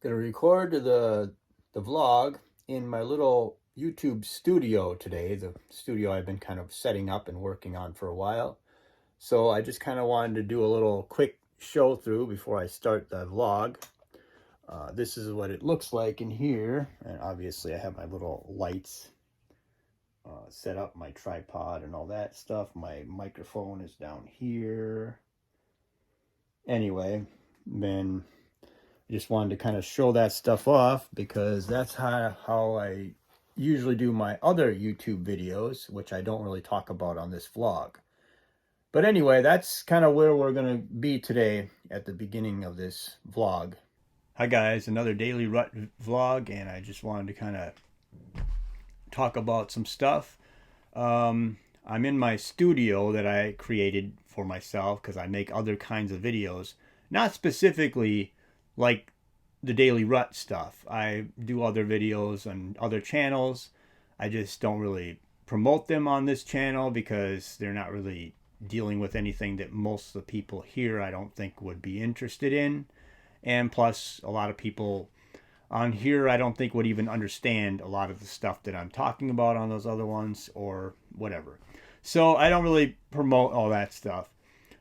Gonna record the vlog in my little YouTube studio today, the studio I've been kind of setting up and working on for a while. So I just kind of wanted to do a little quick show through before I start the vlog. This is what it looks like in here, and obviously I have my little lights set up, my tripod and all that stuff. My microphone is down here. Anyway, then I just wanted to kind of show that stuff off because that's how I usually do my other YouTube videos, which I don't really talk about on this vlog. But anyway, that's kind of where we're going to be today at the beginning of this vlog. Hi guys, another daily rut vlog, and I just wanted to kind of talk about some stuff. I'm in my studio that I created for myself because I make other kinds of videos, not specifically like the daily rut stuff. I do other videos on other channels. I just don't really promote them on this channel because they're not really dealing with anything that most of the people here I don't think would be interested in. And plus, a lot of people on here I don't think would even understand a lot of the stuff that I'm talking about on those other ones or whatever. So I don't really promote all that stuff.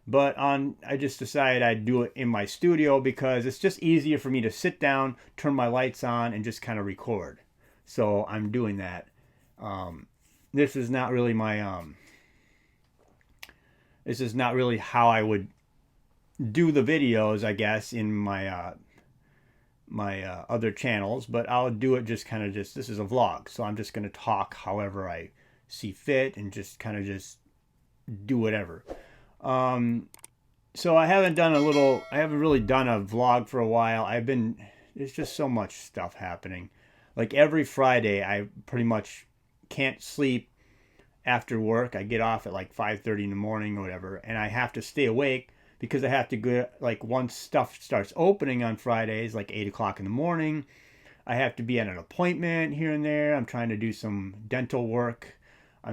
But I just decided I'd do it in my studio because it's just easier for me to sit down, turn my lights on, and just kind of record. So I'm doing that. This is not really this is not really how I would do the videos, I guess, in my other channels. But I'll do it just this is a vlog, so I'm just going to talk however I see fit and just kind of just do whatever. So I haven't really done a vlog for a while. There's just so much stuff happening. Like every Friday, I pretty much can't sleep after work. I get off at like 5:30 in the morning or whatever, and I have to stay awake because I have to go, like once stuff starts opening on Fridays, like 8 o'clock in the morning, I have to be at an appointment here and there. I'm trying to do some dental work. I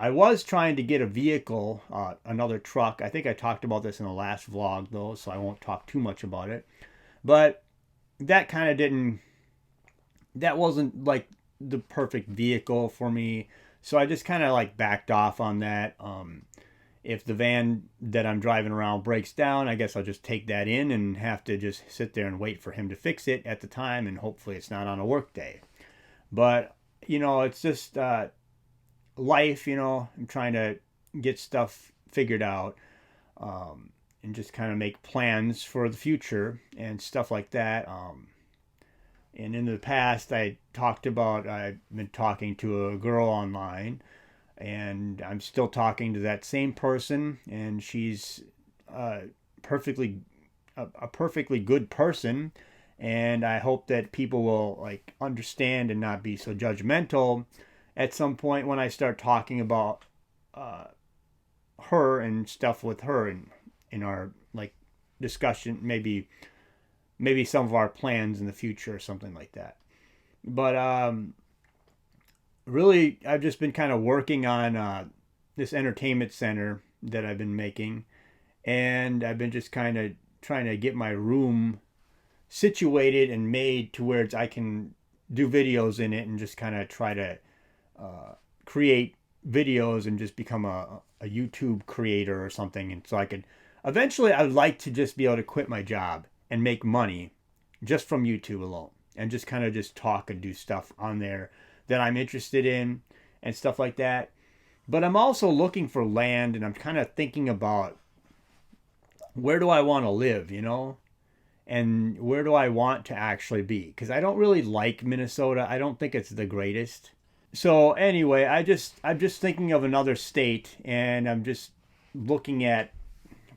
was trying to get a vehicle, another truck. I think I talked about this in the last vlog though, so I won't talk too much about it. But that that wasn't like the perfect vehicle for me. So I just kind of like backed off on that. If the van that I'm driving around breaks down, I guess I'll just take that in and have to just sit there and wait for him to fix it at the time. And hopefully it's not on a work day. But, it's just, life, I'm trying to get stuff figured out, and just kind of make plans for the future and stuff like that. And in the past, I've been talking to a girl online, and I'm still talking to that same person, and she's perfectly a perfectly good person, and I hope that people will like understand and not be so judgmental at some point when I start talking about her and stuff with her in our like discussion, maybe some of our plans in the future or something like that. But really, I've just been kind of working on this entertainment center that I've been making, and I've been just kind of trying to get my room situated and made to where I can do videos in it and just kind of try to create videos and just become a YouTube creator or something. And so I would like to just be able to quit my job and make money just from YouTube alone and just kind of just talk and do stuff on there that I'm interested in and stuff like that. But I'm also looking for land, and I'm kind of thinking about where do I want to live, and where do I want to actually be? Because I don't really like Minnesota. I don't think it's the greatest. So anyway, I'm just thinking of another state, and I'm just looking at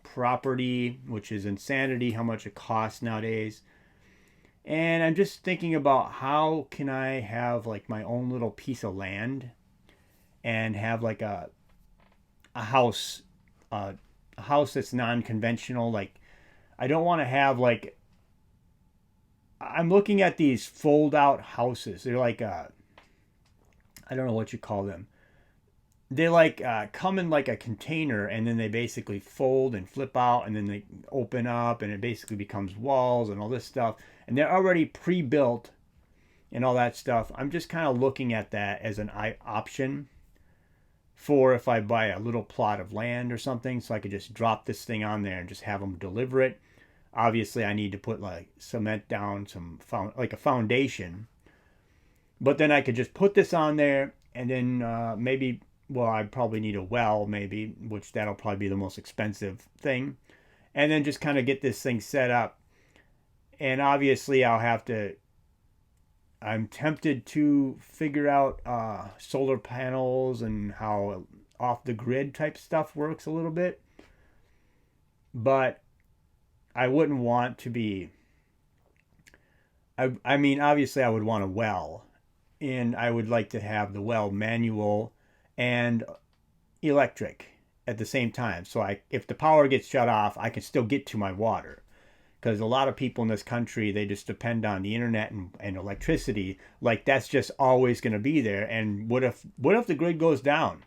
property, which is insanity, how much it costs nowadays. And I'm just thinking about how can I have like my own little piece of land and have like a house, a house that's non-conventional. Like I don't want to have like, I'm looking at these fold out houses. They're like I don't know what you call them. they like come in like a container, and then they basically fold and flip out, and then they open up, and it basically becomes walls and all this stuff, and they're already pre-built and all that stuff. I'm just kind of looking at that as an option for if I buy a little plot of land or something, so I could just drop this thing on there and just have them deliver it. Obviously, I need to put like cement down, like a foundation, but then I could just put this on there, and then maybe, well, I'd probably need a well, maybe, which that'll probably be the most expensive thing, and then just kind of get this thing set up. And obviously, I'm tempted to figure out solar panels and how off the grid type stuff works a little bit. But I wouldn't want to be. I mean, obviously, I would want a well, and I would like to have the well manual and electric at the same time. So if the power gets shut off, I can still get to my water. Because a lot of people in this country, they just depend on the internet and electricity. Like that's just always going to be there. And what if the grid goes down?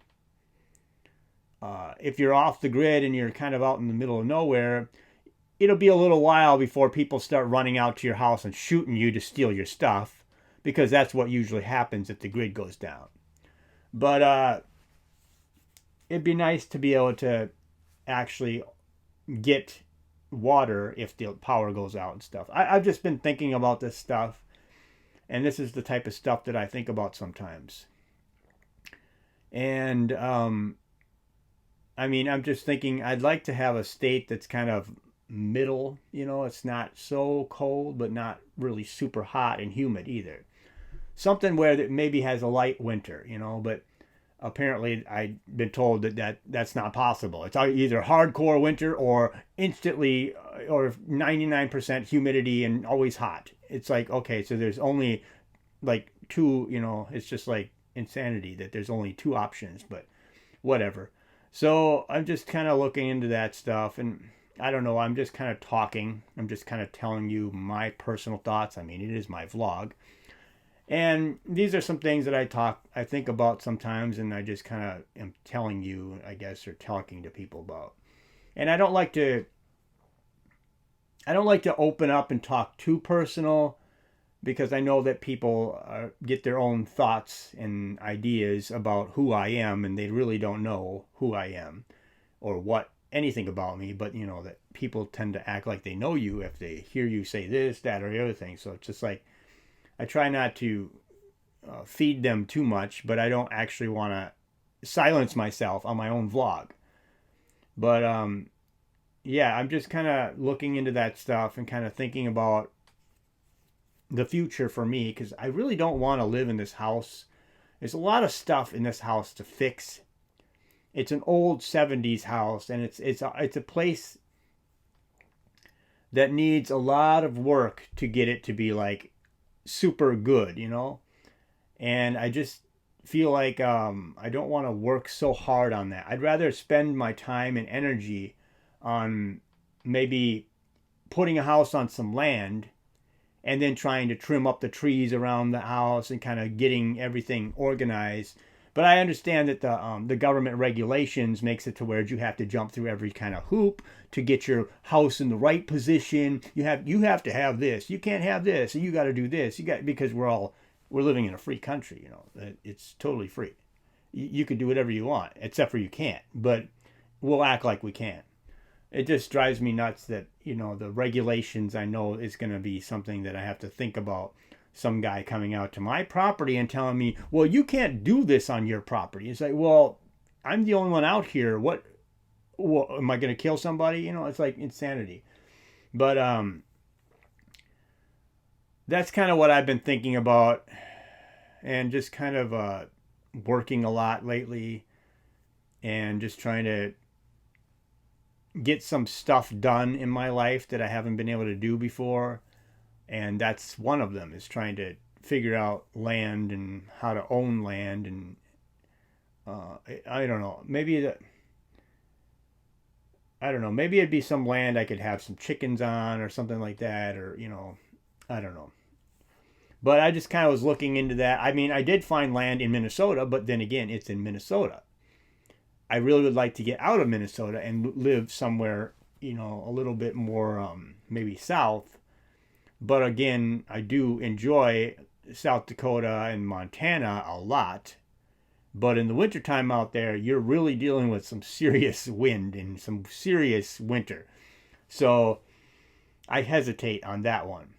If you're off the grid and you're kind of out in the middle of nowhere, it'll be a little while before people start running out to your house and shooting you to steal your stuff, because that's what usually happens if the grid goes down. But it'd be nice to be able to actually get water if the power goes out and stuff. I've just been thinking about this stuff, and this is the type of stuff that I think about sometimes. And I mean, I'm just thinking I'd like to have a state that's kind of middle, it's not so cold but not really super hot and humid either. Something where that maybe has a light winter, but apparently I've been told that's not possible. It's either hardcore winter or instantly or 99% humidity and always hot. It's like, okay, so there's only like two, it's just like insanity that there's only two options, but whatever. So I'm just kind of looking into that stuff, and I don't know, I'm just kind of talking. I'm just kind of telling you my personal thoughts. I mean, it is my vlog. And these are some things that I think about sometimes, and I just kind of am telling you, I guess, or talking to people about. And I don't like to open up and talk too personal, because I know that people get their own thoughts and ideas about who I am, and they really don't know who I am or what anything about me. But that people tend to act like they know you if they hear you say this, that, or the other thing. So it's just like, I try not to feed them too much, but I don't actually want to silence myself on my own vlog. But yeah, I'm just kind of looking into that stuff and kind of thinking about the future for me, because I really don't want to live in this house. There's a lot of stuff in this house to fix. It's an old 70s house, and it's a place that needs a lot of work to get it to be like super good, and I just feel like I don't want to work so hard on that. I'd rather spend my time and energy on maybe putting a house on some land, and then trying to trim up the trees around the house and kind of getting everything organized. But I understand that the government regulations makes it to where you have to jump through every kind of hoop to get your house in the right position. You have to have this. You can't have this. You got to do this. Because we're living in a free country. It's totally free. You can do whatever you want, except for you can't. But we'll act like we can. It just drives me nuts that the regulations, I know, is going to be something that I have to think about. Some guy coming out to my property and telling me, well, you can't do this on your property. It's like, well, I'm the only one out here. What am I going to kill somebody? It's like insanity. But that's kind of what I've been thinking about, and just kind of working a lot lately, and just trying to get some stuff done in my life that I haven't been able to do before. And that's one of them, is trying to figure out land and how to own land. And I don't know, maybe it'd be some land I could have some chickens on or something like that, or I don't know. But I just kind of was looking into that. I mean, I did find land in Minnesota, but then again, it's in Minnesota. I really would like to get out of Minnesota and live somewhere, a little bit more maybe south. But again, I do enjoy South Dakota and Montana a lot. But in the wintertime out there, you're really dealing with some serious wind and some serious winter. So I hesitate on that one,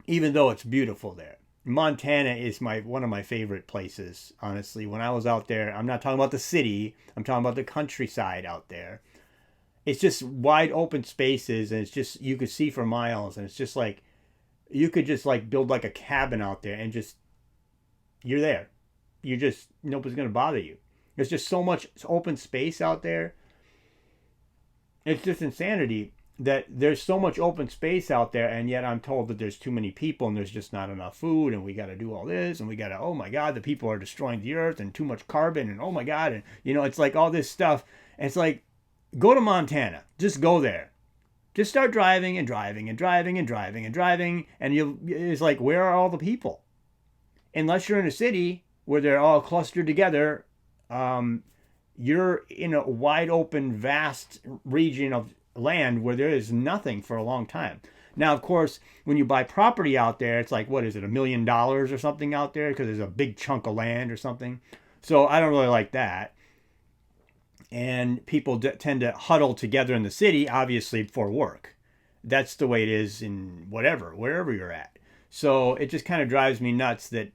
even though it's beautiful there. Montana is one of my favorite places, honestly. When I was out there, I'm not talking about the city, I'm talking about the countryside out there. It's just wide open spaces, and it's just, you could see for miles, and it's just like you could just like build like a cabin out there and just, you're there. You're just, nobody's going to bother you. There's just so much open space out there. It's just insanity that there's so much open space out there, and yet I'm told that there's too many people and there's just not enough food, and we got to do all this, and we got to, oh my God, the people are destroying the earth, and too much carbon, and oh my God, and it's like all this stuff. And it's like, go to Montana. Just go there. Just start driving and driving and driving and driving and driving, and it's like, where are all the people? Unless you're in a city where they're all clustered together, you're in a wide open, vast region of land where there is nothing for a long time. Now, of course, when you buy property out there, it's like, what is it, $1 million or something out there because there's a big chunk of land or something. So I don't really like that. And people tend to huddle together in the city, obviously for work. That's the way it is in wherever you're at. So it just kind of drives me nuts that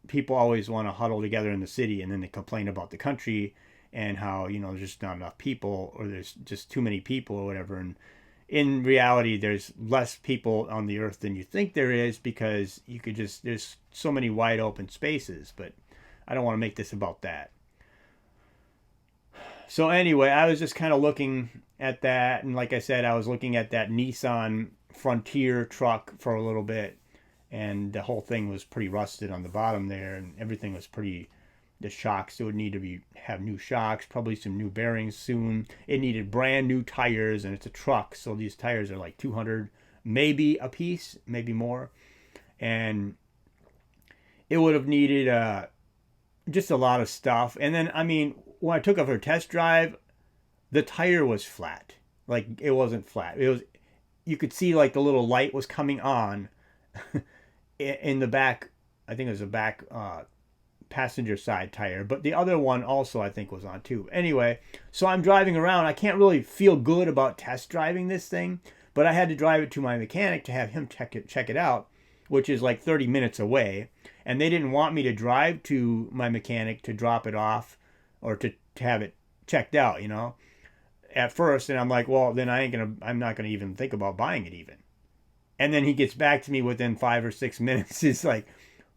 people always want to huddle together in the city, and then they complain about the country and how, there's just not enough people, or there's just too many people or whatever. And in reality, there's less people on the earth than you think there is, because there's so many wide open spaces. But I don't want to make this about that. So anyway, I was just kind of looking at that, and like I said, I was looking at that Nissan Frontier truck for a little bit, and the whole thing was pretty rusted on the bottom there, and everything was the shocks, it would need to have new shocks, probably some new bearings soon. It needed brand new tires, and it's a truck, so these tires are like 200 maybe a piece, maybe more. And it would have needed just a lot of stuff. And then, I mean, when I took it for a test drive, the tire was flat. Like, it wasn't flat. You could see like the little light was coming on in the back. I think it was a back passenger side tire, but the other one also I think was on too. Anyway, so I'm driving around. I can't really feel good about test driving this thing, but I had to drive it to my mechanic to have him check it out, which is like 30 minutes away. And they didn't want me to drive to my mechanic to drop it off or to have it checked out, at first. And I'm like, well, then I'm not gonna even think about buying it even. And then he gets back to me within 5 or 6 minutes. It's like,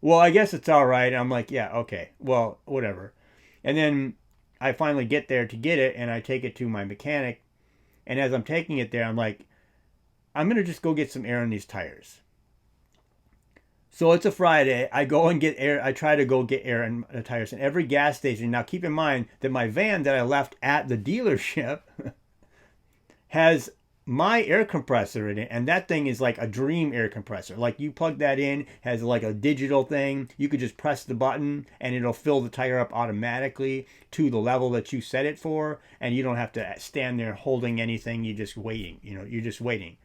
well, I guess it's all right. I'm like, yeah, okay, well, whatever. And then I finally get there to get it, and I take it to my mechanic. And as I'm taking it there, I'm like, I'm going to just go get some air in these tires. So it's a Friday. I go and get air. I try to go get air in the tires in every gas station. Now, keep in mind that my van that I left at the dealership has my air compressor in it, and that thing is like a dream air compressor. Like, you plug that in, has like a digital thing. You could just press the button and it'll fill the tire up automatically to the level that you set it for, and you don't have to stand there holding anything. You're just waiting. You're just waiting.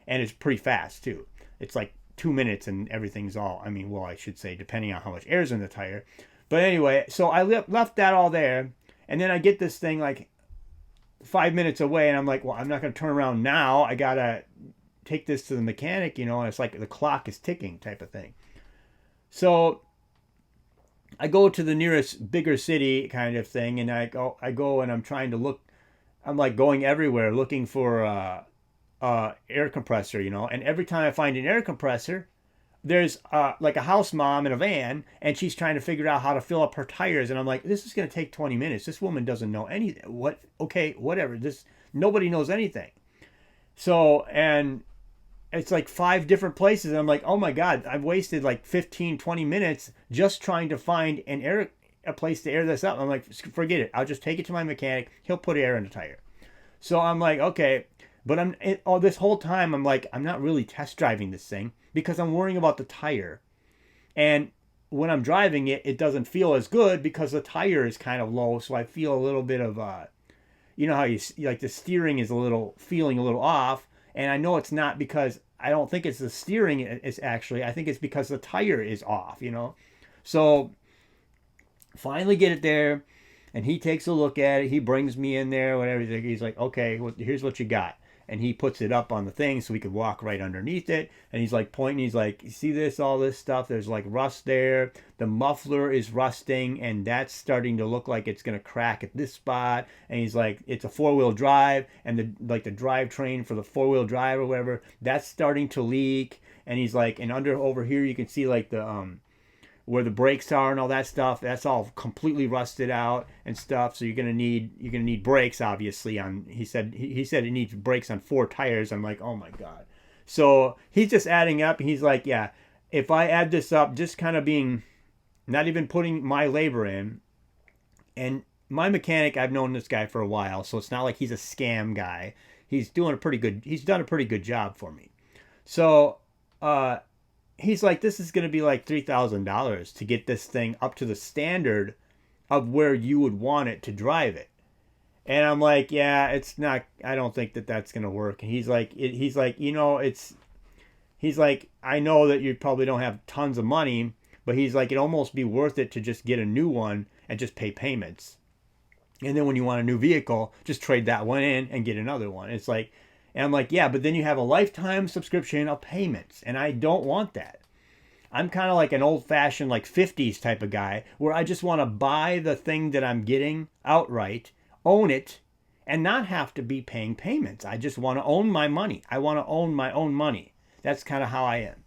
And it's pretty fast too. It's like 2 minutes and everything's all, I should say, depending on how much air's in the tire. But anyway, so I left that all there, and then I get this thing like 5 minutes away, and I'm like, well, I'm not going to turn around now. I got to take this to the mechanic, and it's like the clock is ticking type of thing. So I go to the nearest bigger city kind of thing, and I go and I'm trying to look. I'm like going everywhere looking for air compressor, and every time I find an air compressor, there's like a house mom in a van, and she's trying to figure out how to fill up her tires, and I'm like, this is going to take 20 minutes. This woman doesn't know anything. Okay, whatever. Nobody knows anything. So, and it's like 5 different places, and I'm like, oh my God, I've wasted like 15, 20 minutes just trying to find a place to air this up. I'm like, forget it. I'll just take it to my mechanic. He'll put air in the tire. So I'm like, okay. But this whole time, I'm like, I'm not really test driving this thing because I'm worrying about the tire. And when I'm driving it, it doesn't feel as good because the tire is kind of low. So I feel a little bit of, you know how you like the steering is a little feeling a little off. And I know it's not because I don't think it's the steering. It's actually, I think it's because the tire is off, you know? So finally get it there, and he takes a look at it. He brings me in there, whatever. He's like, okay, well, here's what you got. And he puts it up on the thing so we could walk right underneath it. And he's like pointing. He's like, see this, all this stuff? There's like rust there. The muffler is rusting, and that's starting to look like it's gonna crack at this spot. And he's like, it's a 4-wheel drive, and the drivetrain for the 4-wheel drive or whatever, that's starting to leak. And he's like, and under over here you can see like the where the brakes are and all that stuff, that's all completely rusted out and stuff. So you're gonna need brakes, obviously. On he said it needs brakes on 4 tires. I'm like, oh my god. So he's just adding up. He's like, yeah, if I add this up, just kind of being not even putting my labor in, and my mechanic, I've known this guy for a while, so it's not like he's a scam guy. He's done a pretty good job for me. So he's like, this is going to be like $3,000 to get this thing up to the standard of where you would want it to drive it. And I'm like, yeah, it's not. I don't think that that's going to work. And he's like, you know, he's like, I know that you probably don't have tons of money, but he's like, it'd almost be worth it to just get a new one and just pay payments. And then when you want a new vehicle, just trade that one in and get another one. It's like, and I'm like, yeah, but then you have a lifetime subscription of payments, and I don't want that. I'm kind of like an old fashioned, like 50s type of guy where I just want to buy the thing that I'm getting outright, own it, and not have to be paying payments. I just want to own my money. I want to own my own money. That's kind of how I am.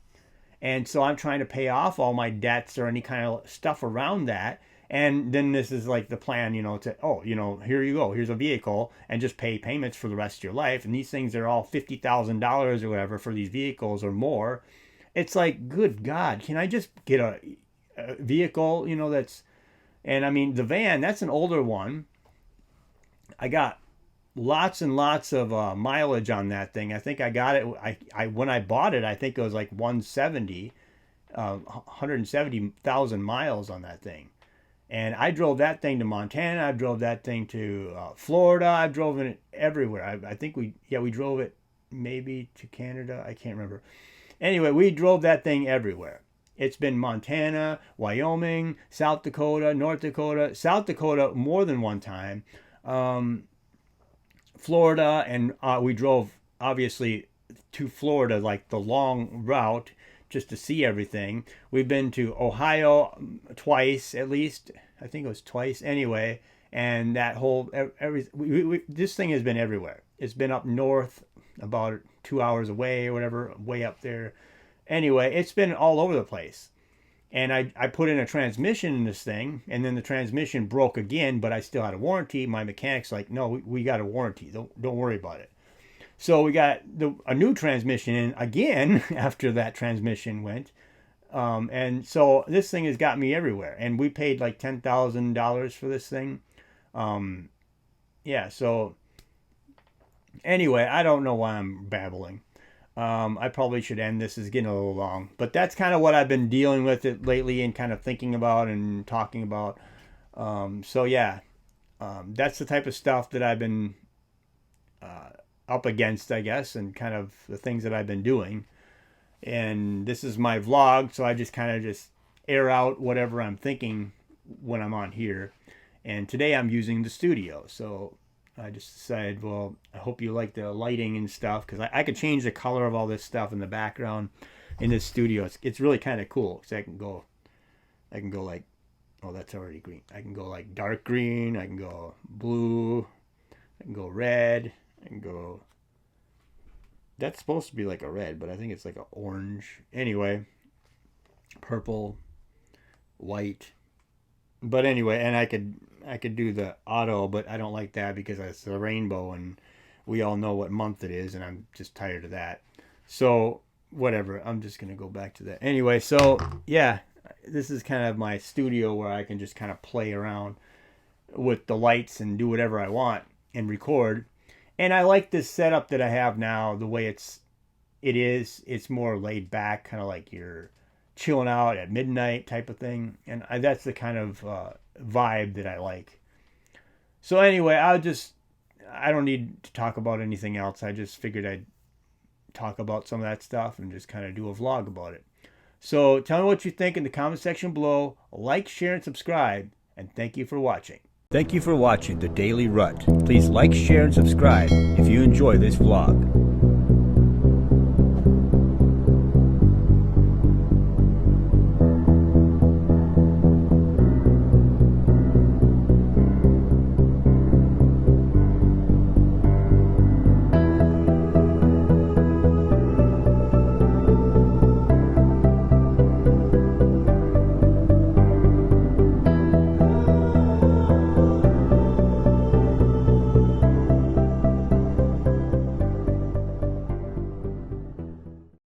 And so I'm trying to pay off all my debts or any kind of stuff around that. And then this is like the plan, you know, to, oh, you know, here you go. Here's a vehicle, and just pay payments for the rest of your life. And these things are all $50,000 or whatever for these vehicles or more. It's like, good God, can I just get a vehicle, you know, that's, and I mean, the van, that's an older one. I got lots and lots of mileage on that thing. I think I got it. I when I bought it, I think it was like 170,000 miles on that thing. And I drove that thing to Montana. I drove that thing to Florida. I've driven it everywhere. I think we drove it maybe to Canada. I can't remember. Anyway, we drove that thing everywhere. It's been Montana, Wyoming, South Dakota, North Dakota, South Dakota more than one time, Florida, and we drove obviously to Florida, like the long route, just to see everything. We've been to Ohio twice, at least. I think it was twice anyway. And that whole this thing has been everywhere. It's been up north, about 2 hours away or whatever, way up there. Anyway, it's been all over the place. And I put in a transmission in this thing, and then the transmission broke again, but I still had a warranty. My mechanic's like, no, we got a warranty. Don't worry about it. So we got a new transmission in again after that transmission went. And so this thing has got me everywhere. And we paid like $10,000 for this thing. Yeah, so anyway, I don't know why I'm babbling. I probably should end this. It's getting a little long. But that's kind of what I've been dealing with it lately and kind of thinking about and talking about. So yeah, that's the type of stuff that I've been up against, I guess, and kind of the things that I've been doing. And this is my vlog, so I just kind of just air out whatever I'm thinking when I'm on here. And today I'm using the studio, so I just decided, well, I hope you like the lighting and stuff, because I could change the color of all this stuff in the background in this studio. It's really kind of cool, because I can go like, oh, that's already green. I can go like dark green, I can go blue, I can go red, I can go, that's supposed to be like a red, but I think it's like an orange. Anyway, purple, white. But anyway, and I could do the auto, but I don't like that because it's the rainbow, and we all know what month it is, and I'm just tired of that. So whatever, I'm just gonna go back to that. Anyway, so yeah, this is kind of my studio where I can just kind of play around with the lights and do whatever I want and record. And I like this setup that I have now, the way it is. It's more laid back, kind of like you're chilling out at midnight type of thing. And that's the kind of vibe that I like. So anyway, I don't need to talk about anything else. I just figured I'd talk about some of that stuff and just kind of do a vlog about it. So tell me what you think in the comment section below. Like, share, and subscribe. And thank you for watching. Thank you for watching The Daily Rut. Please like, share, and subscribe if you enjoy this vlog.